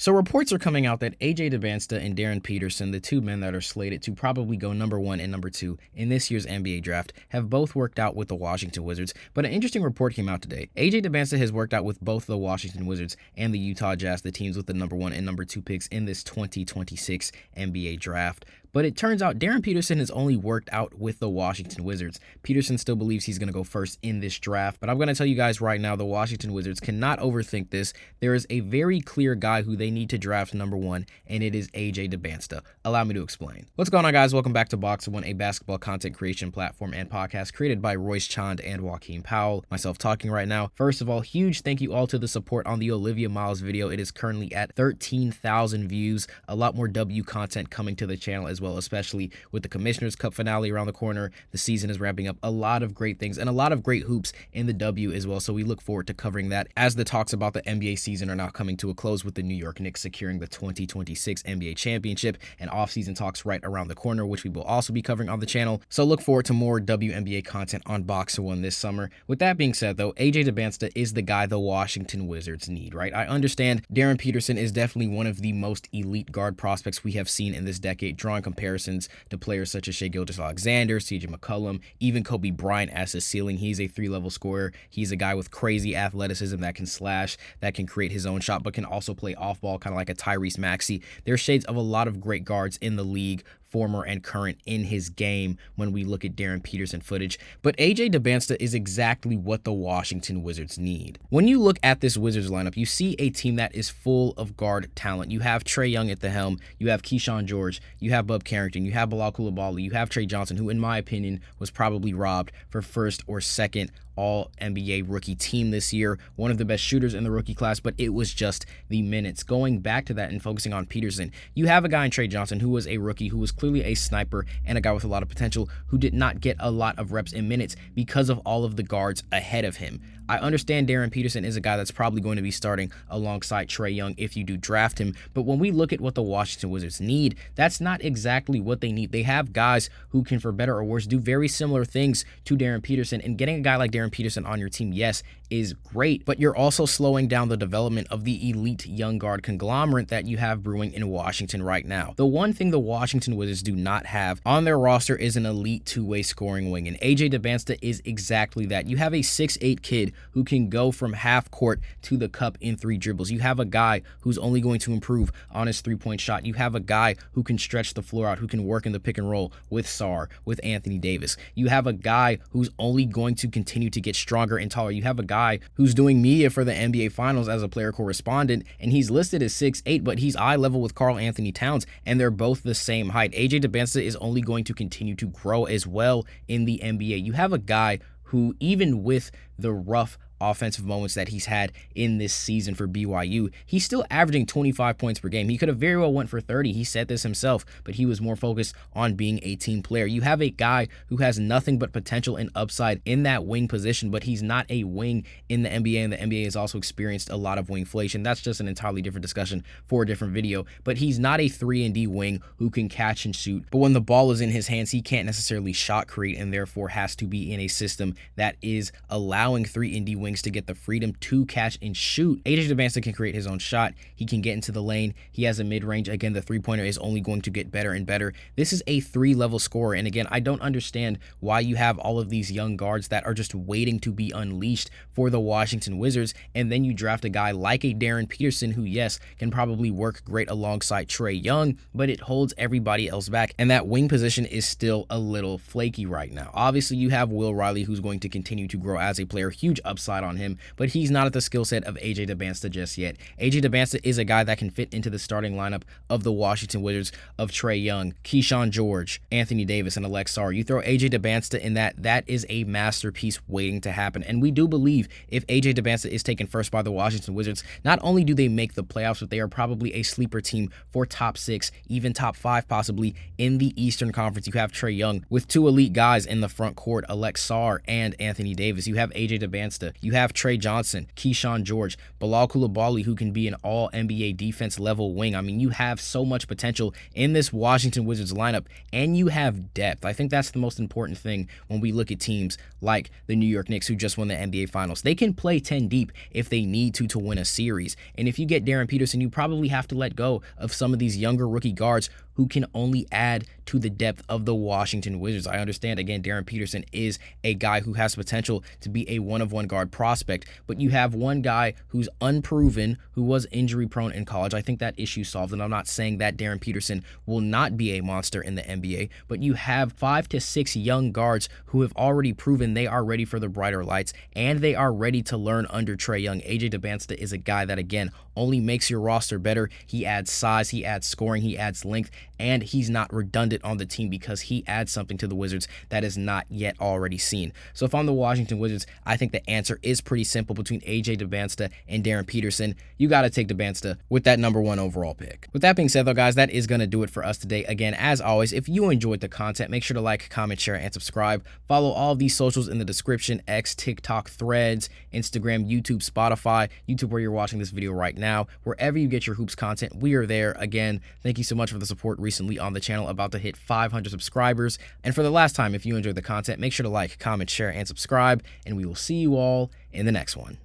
So reports are coming out that AJ Dybansta and Darren Peterson, the two men that are slated to probably go number 1 and number 2 in this year's NBA draft, have both worked out with the Washington Wizards. But an interesting report came out today. AJ Dybansta has worked out with both the Washington Wizards and the Utah Jazz, the teams with the number 1 and number 2 picks in this 2026 NBA draft. But it turns out Darren Peterson has only worked out with the Washington Wizards. Peterson still believes he's going to go first in this draft, but I'm going to tell you guys right now, the Washington Wizards cannot overthink this. There is a very clear guy who they need to draft number 1, and it is AJ Dybansta. Allow me to explain. What's going on, guys? Welcome back to BoxInOne, a basketball content creation platform and podcast created by roischand and Joachim. Myself talking right now. First of all, huge thank you all to the support on the Olivia Miles video. It is currently at 13,000 views. A lot more W content coming to the channel as well, especially with the Commissioner's Cup finale around the corner. The season is wrapping up. A lot of great things and a lot of great hoops in the W as well. So we look forward to covering that as the talks about the NBA season are now coming to a close, with the New York Knicks securing the 2026 NBA championship and offseason talks right around the corner, which we will also be covering on the channel. So look forward to more WNBA content on BoxInOne this summer. With that being said, though, AJ Dybansta is the guy the Washington Wizards need, right? I understand Darren Peterson is definitely one of the most elite guard prospects we have seen in this decade, drawing comparisons to players such as Shai Gilgeous-Alexander, CJ McCollum, even Kobe Bryant as his ceiling. He's a 3-level scorer. He's a guy with crazy athleticism that can slash, that can create his own shot, but can also play off ball, kind of like a Tyrese Maxey. There's shades of a lot of great guards in the league, former and current, in his game when we look at Darren Peterson footage. But AJ Dybansta is exactly what the Washington Wizards need. When you look at this Wizards lineup, you see a team that is full of guard talent. You have Trae Young at the helm, you have Keyshawn George, you have Bub Carrington, you have Bilal Coulibaly, you have Trey Johnson, who in my opinion was probably robbed for first or second All-NBA rookie team this year. One of the best shooters in the rookie class, but it was just the minutes. Going back to that and focusing on Peterson, you have a guy in Trey Johnson who was a rookie, who was clearly a sniper and a guy with a lot of potential, who did not get a lot of reps and minutes because of all of the guards ahead of him. I understand Darren Peterson is a guy that's probably going to be starting alongside Trae Young if you do draft him, but when we look at what the Washington Wizards need, that's not exactly what they need. They have guys who can, for better or worse, do very similar things to Darren Peterson, and getting a guy like Darren Peterson on your team, yes, is great, but you're also slowing down the development of the elite young guard conglomerate that you have brewing in Washington right now. The one thing the Washington Wizards do not have on their roster is an elite two-way scoring wing, and AJ Dybansta is exactly that. You have a 6'8" kid who can go from half court to the cup in 3 dribbles. You have a guy who's only going to improve on his three-point shot. You have a guy who can stretch the floor out, who can work in the pick and roll with Sarr, with Anthony Davis. You have a guy who's only going to continue to get stronger and taller. You have a guy who's doing media for the NBA Finals as a player correspondent, and he's listed as 6'8", but he's eye level with Karl Anthony Towns, and they're both the same height. AJ Dybansta is only going to continue to grow as well in the NBA. You have a guy who, even with the rough offensive moments that he's had in this season for BYU, he's still averaging 25 points per game. He could have very well went for 30. He said this himself, but he was more focused on being a team player. You have a guy who has nothing but potential and upside in that wing position, but he's not a wing in the NBA, and the NBA has also experienced a lot of wingflation. That's just an entirely different discussion for a different video, but he's not a 3-and-D wing who can catch and shoot, but when the ball is in his hands, he can't necessarily shot create, and therefore has to be in a system that is allowing 3-and-D wings to get the freedom to catch and shoot. AJ Dybansta can create his own shot. He can get into the lane. He has a mid-range. Again, the three-pointer is only going to get better and better. This is a 3-level scorer, and again, I don't understand why you have all of these young guards that are just waiting to be unleashed for the Washington Wizards, and then you draft a guy like a Darren Peterson who, yes, can probably work great alongside Trae Young, but it holds everybody else back, and that wing position is still a little flaky right now. Obviously, you have Will Riley, who's going to continue to grow as a player. Huge upside on him, but he's not at the skill set of AJ Dybansta just yet. AJ Dybansta is a guy that can fit into the starting lineup of the Washington Wizards of Trae Young, Keyshawn George, Anthony Davis, and Alex Sarr. You throw AJ Dybansta in that is a masterpiece waiting to happen. And we do believe if AJ Dybansta is taken first by the Washington Wizards, not only do they make the playoffs, but they are probably a sleeper team for top 6, even top 5 possibly in the Eastern Conference. You have Trae Young with 2 elite guys in the front court, Alex Sarr and Anthony Davis. You have AJ Dybansta. You You have Trey Johnson, Keyshawn George, Bilal Coulibaly, who can be an all NBA defense level wing. I mean, you have so much potential in this Washington Wizards lineup, and you have depth. I think that's the most important thing when we look at teams like the New York Knicks, who just won the NBA Finals. They can play 10 deep if they need to win a series. And if you get Darren Peterson, you probably have to let go of some of these younger rookie guards who can only add to the depth of the Washington Wizards. I understand, again, Darren Peterson is a guy who has potential to be a one-of-one guard prospect, but you have one guy who's unproven, who was injury-prone in college. I think that issue solved, and I'm not saying that Darren Peterson will not be a monster in the NBA, but you have 5 to 6 young guards who have already proven they are ready for the brighter lights, and they are ready to learn under Trae Young. AJ Dybansta is a guy that, again, only makes your roster better. He adds size, he adds scoring, he adds length, and he's not redundant on the team because he adds something to the Wizards that is not yet already seen. So if I'm the Washington Wizards, I think the answer is pretty simple between AJ Dybansta and Darren Peterson. You got to take Dybansta with that #1 overall pick. With that being said, though, guys, that is going to do it for us today. Again, as always, if you enjoyed the content, make sure to like, comment, share, and subscribe. Follow all of these socials in the description: X, TikTok, Threads, Instagram, YouTube, Spotify, YouTube where you're watching this video right now. Wherever you get your hoops content, we are there. Again, thank you so much for the support recently on the channel, about to hit 500 subscribers. And for the last time, if you enjoyed the content, make sure to like, comment, share, and subscribe, and we will see you all in the next one.